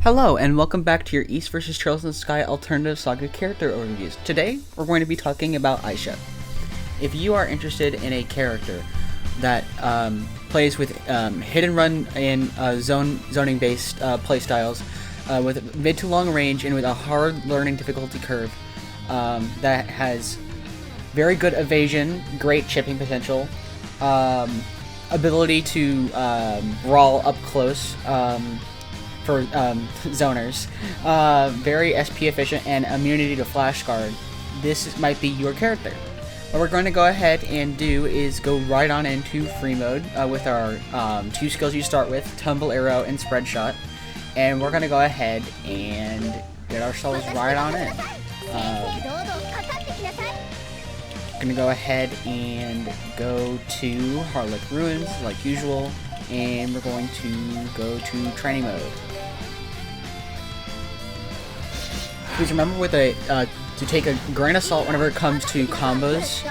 Hello, and welcome back to your East vs. Trails and Sky Alternative Saga character overviews. Today, we're going to be talking about Aisha. If you are interested in a character that plays with hit and run and zoning-based playstyles, with mid to long range and with a hard learning difficulty curve, that has very good evasion, great chipping potential, ability to brawl up close, for zoners, very SP efficient, and immunity to flash guard, this might be your character. What we're going to go ahead and do is go right on into free mode with our two skills you start with, Tumble Arrow and Spread Shot, and we're going to go ahead and get ourselves right on in. Going to go ahead and go to Overlook Ruins like usual, and we're going to go to training mode. Please remember to take a grain of salt whenever it comes to combos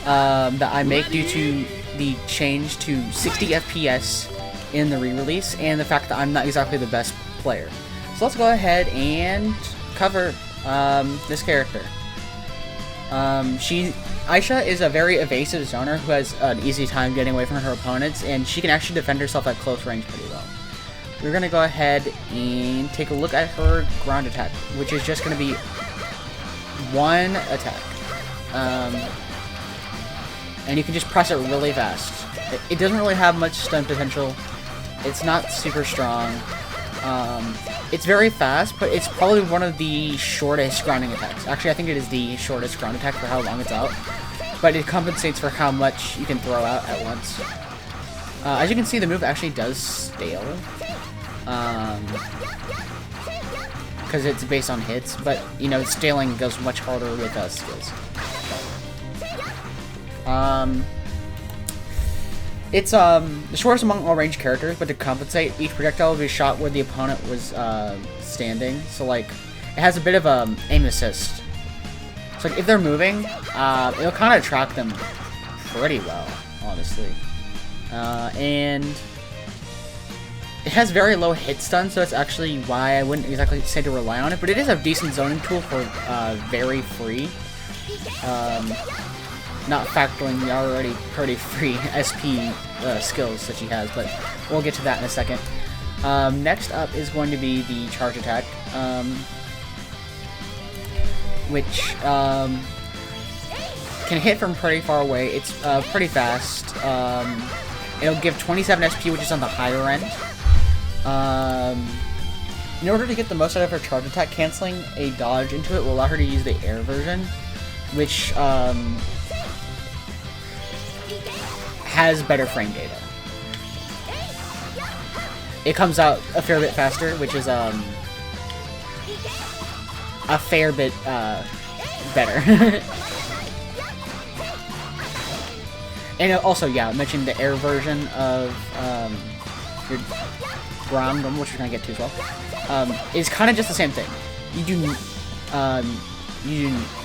that I make due to the change to 60 FPS in the re-release and the fact that I'm not exactly the best player. So let's go ahead and cover this character. Aisha is a very evasive zoner who has an easy time getting away from her opponents, and she can actually defend herself at close range pretty well. We're going to go ahead and take a look at her ground attack, which is just going to be one attack. And you can just press it really fast. It doesn't really have much stun potential. It's not super strong. It's very fast, but it's probably one of the shortest grounding attacks. Actually, I think it is the shortest ground attack for how long it's out. But it compensates for how much you can throw out at once. As you can see, the move actually does stale. Because it's based on hits, but, you know, staling goes much harder with skills. It's the shortest among all range characters, but to compensate, each projectile will be shot where the opponent was standing. So, like, it has a bit of aim assist. So, like, if they're moving, it'll kind of track them pretty well, honestly. And it has very low hit stun, so that's actually why I wouldn't exactly say to rely on it, but it is a decent zoning tool for very free. Not factoring the already pretty free SP skills that she has, but we'll get to that in a second. Next up is going to be the charge attack, which can hit from pretty far away. It's pretty fast. It'll give 27 SP, which is on the higher end. In order to get the most out of her charge attack, canceling a dodge into it will allow her to use the air version, which has better frame data. It comes out a fair bit faster, which is a fair bit better. And also, yeah, I mentioned the air version of your ground, which we're gonna get to as well, is kind of just the same thing. You do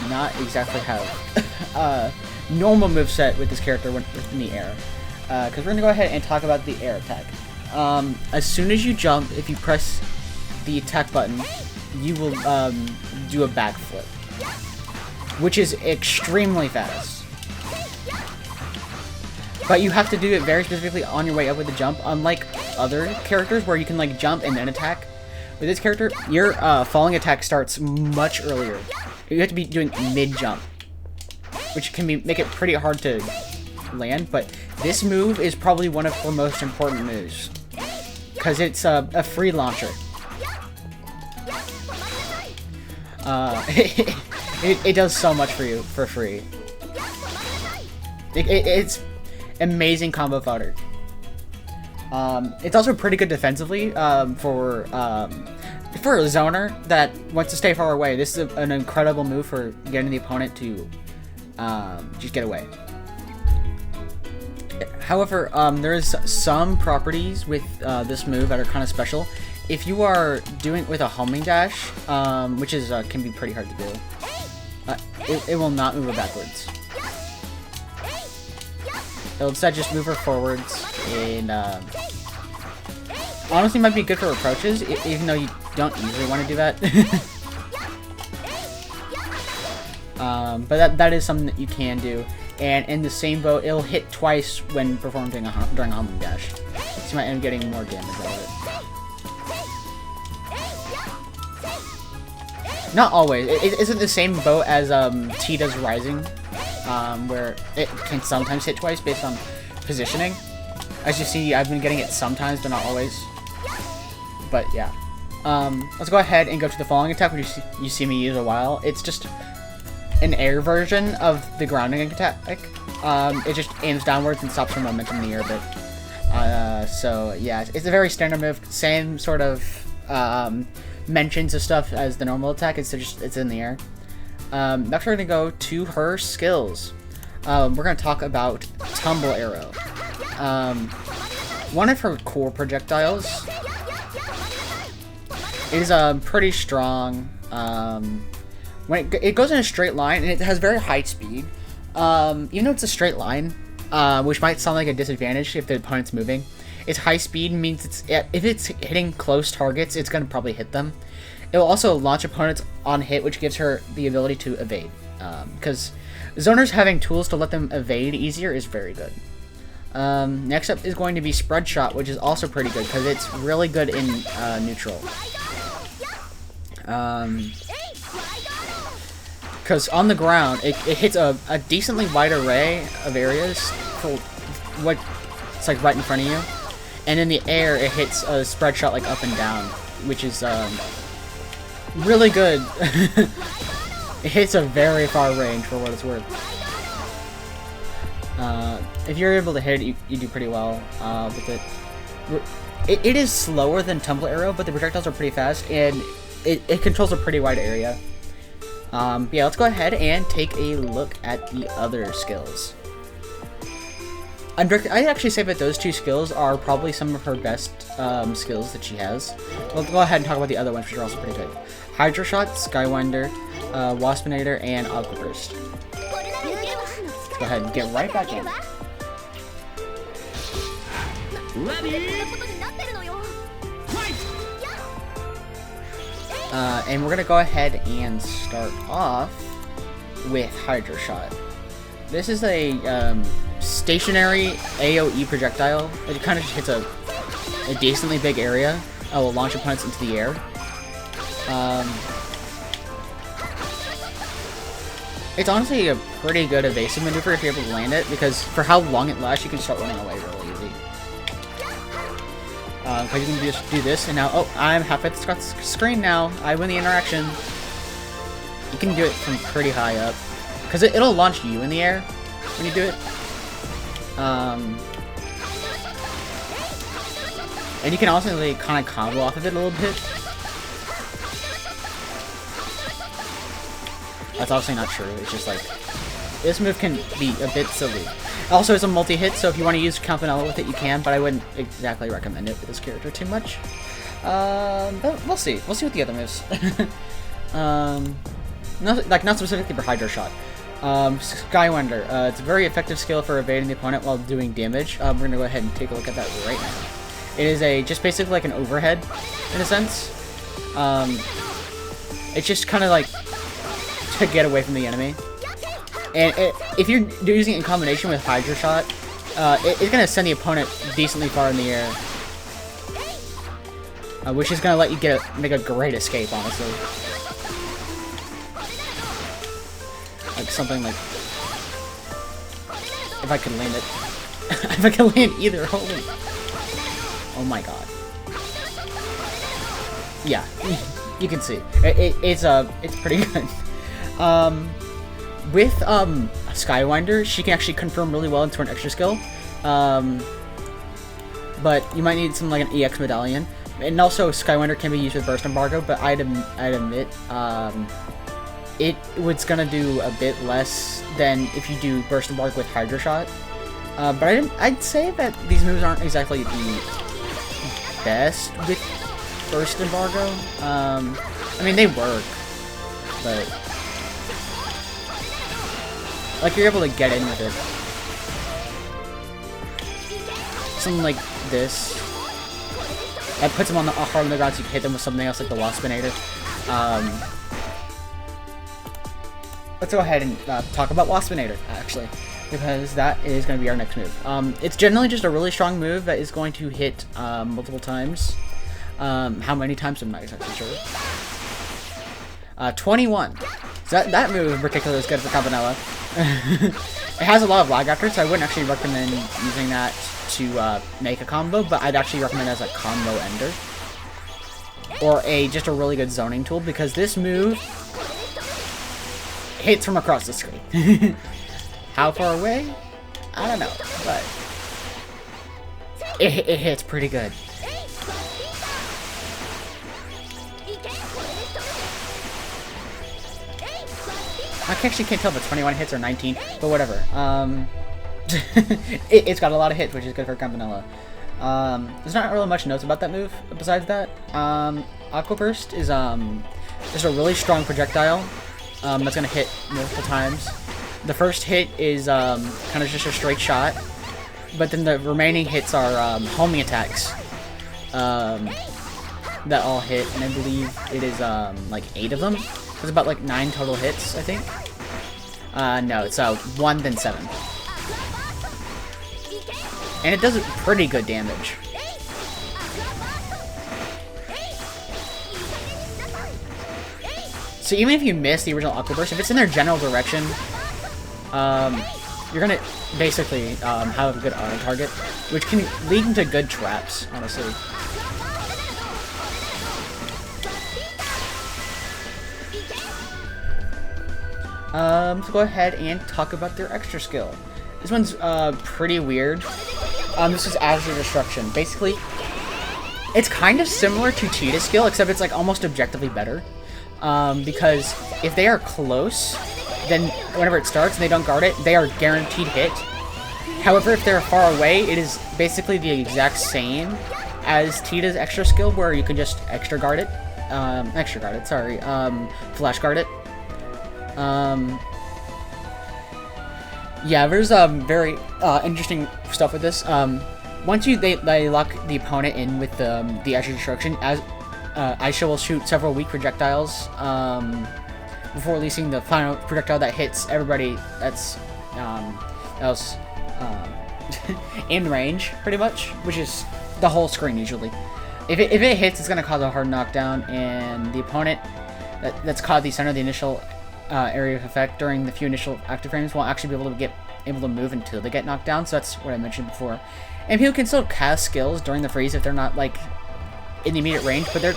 not exactly have normal moveset with this character within the air, because we're gonna go ahead and talk about the air attack. As soon as you jump, if you press the attack button, you will do a backflip, which is extremely fast. But you have to do it very specifically on your way up with the jump, unlike other characters where you can, like, jump and then attack. With this character, your falling attack starts much earlier. You have to be doing mid-jump, which can make it pretty hard to land, but this move is probably one of her most important moves, because it's a free launcher. It does so much for you for free. It's amazing combo fodder. It's also pretty good defensively for a zoner that wants to stay far away. This is an incredible move for getting the opponent to just get away. However, there is some properties with this move that are kind of special. If you are doing it with a homing dash, which is can be pretty hard to do, it will not move her backwards. It'll instead just move her forwards, and honestly might be good for approaches, even though you don't usually want to do that. But that is something that you can do. And in the same boat, it'll hit twice when performed during a homing dash. So you might end up getting more damage out of it. Not always. It isn't the same boat as Tita's Rising, where it can sometimes hit twice based on positioning. As you see, I've been getting it sometimes, but not always. But yeah. Let's go ahead and go to the falling attack, which you see me use a while. It's just an air version of the grounding attack. It just aims downwards and stops your momentum in the air a bit. So yeah, it's a very standard move. Same sort of mentions of stuff as the normal attack. It's in the air. Next, we're gonna go to her skills. We're gonna talk about Tumble Arrow. One of her core projectiles is pretty strong. When it goes in a straight line, and it has very high speed. Even though it's a straight line, which might sound like a disadvantage if the opponent's moving, its high speed means if it's hitting close targets, it's gonna probably hit them. It will also launch opponents on hit, which gives her the ability to evade. Because zoners having tools to let them evade easier is very good. Next up is going to be Spread Shot, which is also pretty good because it's really good in neutral. Because on the ground, it hits a decently wide array of areas for what it's like right in front of you, and in the air it hits a Spread Shot like up and down, which is really good. It hits a very far range for what it's worth. If you're able to hit it, you do pretty well with it. It is slower than Tumble Arrow, but the projectiles are pretty fast, and it controls a pretty wide area. Yeah, let's go ahead and take a look at the other skills. I'd actually say that those two skills are probably some of her best skills that she has. We'll go ahead and talk about the other ones, which are also pretty good. Hydro Shot, Skywinder, Waspinator, and Aqua Burst. Go ahead and get right back in. And we're gonna go ahead and start off with Hydro Shot. This is a stationary AoE projectile. It kind of just hits a decently big area. Will launch opponents into the air. It's honestly a pretty good evasive maneuver if you're able to land it, because for how long it lasts, you can start running away really easy. Because you can just do this, and now, oh, I'm halfway at the screen now. I win the interaction. You can do it from pretty high up, because it'll launch you in the air when you do it. And you can also like, kind of combo off of it a little bit. That's obviously not true. It's just like, this move can be a bit silly. Also, it's a multi-hit, so if you want to use Campanella with it, you can, but I wouldn't exactly recommend it for this character too much. But we'll see. We'll see with the other moves. Not specifically for Hydro Shot. Skywinder. It's a very effective skill for evading the opponent while doing damage. We're going to go ahead and take a look at that right now. It is just basically like an overhead, in a sense. It's just kind of like to get away from the enemy. And if you're using it in combination with Hydro Shot, it's going to send the opponent decently far in the air. Which is going to let you make a great escape, honestly. Like something like... If I could land it. If I could land either, holy... Oh my god. Yeah, you can see. It's pretty good. With Skywinder, she can actually confirm really well into an extra skill. But you might need something like an EX medallion. And also Skywinder can be used with Burst Embargo, but I'd admit it's gonna do a bit less than if you do Burst Embargo with Hydro Shot. But I'd say that these moves aren't exactly the best with Burst Embargo. I mean, they work, but like you're able to get in with it. Something like this. That puts them on the hard on the ground, so you can hit them with something else like the Waspinator. Let's go ahead and talk about Waspinator, actually, because that is going to be our next move. It's generally just a really strong move that is going to hit multiple times. How many times, I'm not exactly sure. 21. So that move in particular is good for Campanella. It has a lot of lag after it, so I wouldn't actually recommend using that to make a combo, but I'd actually recommend it as a combo ender. Or just a really good zoning tool, because this move hits from across the screen. How far away? I don't know, but it hits pretty good. I actually can't tell if it's 21 hits or 19, but whatever. It's got a lot of hits, which is good for Campanella. There's not really much notes about that move besides that. Aqua Burst is just a really strong projectile that's gonna hit multiple times. The first hit is kind of just a straight shot, but then the remaining hits are homing attacks that all hit, and I believe it is like 8 of them. There's about like 9 total hits, I think. No, it's 1 then 7. And it does pretty good damage. So even if you miss the original Aqua Burst, if it's in their general direction, you're gonna basically have a good auto target, which can lead into good traps, honestly. Let's go ahead and talk about their extra skill. This one's pretty weird. This is Azure Destruction. Basically, it's kind of similar to Cheetah's skill, except it's like almost objectively better. Because if they are close, then whenever it starts and they don't guard it, they are guaranteed hit. However, if they're far away, it is basically the exact same as Cheetah's extra skill, where you can just flash guard it. Yeah, there's very interesting stuff with this. Once they lock the opponent in with the Azure Destruction, as Aisha will shoot several weak projectiles before releasing the final projectile that hits everybody that's else in range, pretty much, which is the whole screen usually. If it hits, it's gonna cause a hard knockdown, and the opponent that's caught the center of the initial area of effect during the few initial active frames won't actually be able to move until they get knocked down. So that's what I mentioned before. And people can still cast skills during the freeze if they're not like in the immediate range, but they're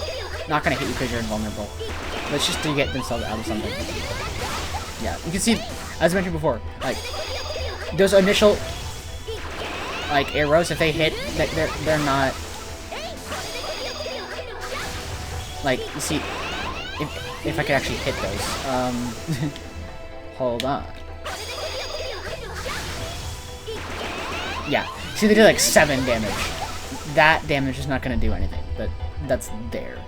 not gonna hit you because you're invulnerable. That's just to get themselves out of something. Yeah, you can see, as I mentioned before, like those initial like arrows, if they hit, they're not like, you see. If I could actually hit those. Hold on. Yeah. See, they did like 7 damage. That damage is not going to do anything, but that's there.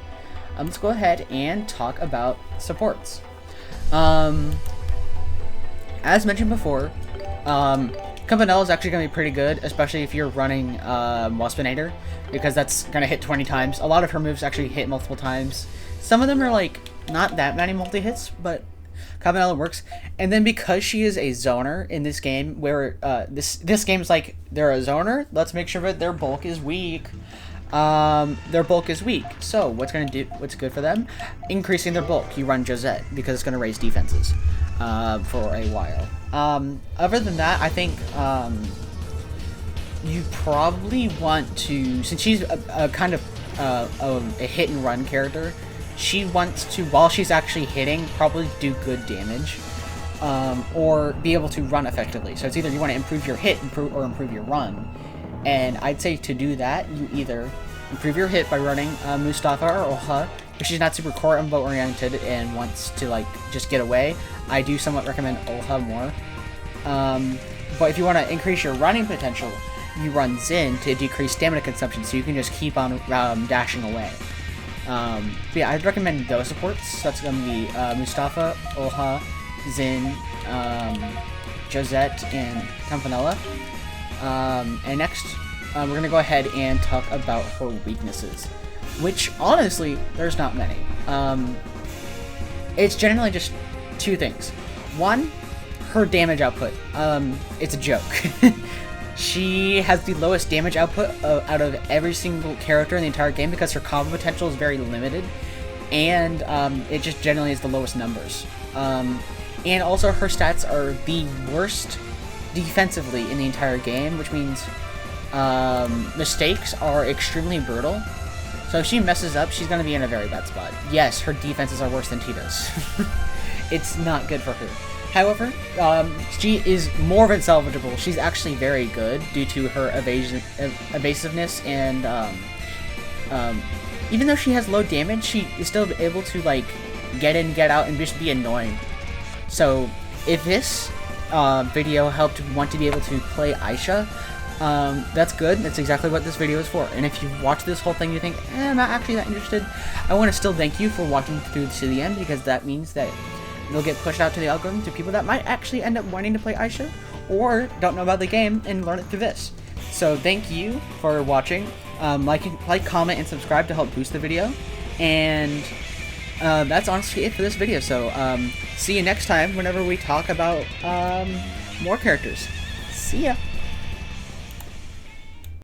Let's go ahead and talk about supports. As mentioned before, Campanella is actually going to be pretty good, especially if you're running Waspinator, because that's going to hit 20 times. A lot of her moves actually hit multiple times. Some of them are like not that many multi-hits, but Campanella works. And then because she is a zoner in this game, where this game's like, they're a zoner, let's make sure that their bulk is weak. Their bulk is weak. So what's good for them? Increasing their bulk. You run Josette, because it's going to raise defenses for a while. Other than that, I think you probably want to, since she's a kind of a hit and run character, she wants to, while she's actually hitting, probably do good damage, or be able to run effectively. So it's either you want to improve your hit or improve your run. And I'd say to do that, you either improve your hit by running Mustafa or Olha. If she's not super core combo oriented and wants to like just get away, I do somewhat recommend Olha more. But if you want to increase your running potential, you run Xin to decrease stamina consumption, so you can just keep on dashing away. But yeah, I'd recommend those supports. That's going to be Mustafa, Olha, Xin, Josette, and Campanella. And next, we're going to go ahead and talk about her weaknesses. which honestly, there's not many. It's generally just two things. One, her damage output. It's a joke. She has the lowest damage output out of every single character in the entire game because her combo potential is very limited, and it just generally is the lowest numbers. And also her stats are the worst defensively in the entire game, which means mistakes are extremely brutal. So if she messes up, she's going to be in a very bad spot. Yes, her defenses are worse than Tito's. It's not good for her. However, she is more than salvageable. She's actually very good due to her evasiveness, and even though she has low damage, she is still able to like get in, get out, and just be annoying. So if this video helped want to be able to play Aisha, that's good. That's exactly what this video is for. And if you watch this whole thing, you think, I'm not actually that interested, I want to still thank you for watching through to the end, because that means that you'll get pushed out to the algorithm to people that might actually end up wanting to play Aisha, or don't know about the game and learn it through this. So thank you for watching. Like, comment, and subscribe to help boost the video. And that's honestly it for this video. So see you next time whenever we talk about more characters. See ya!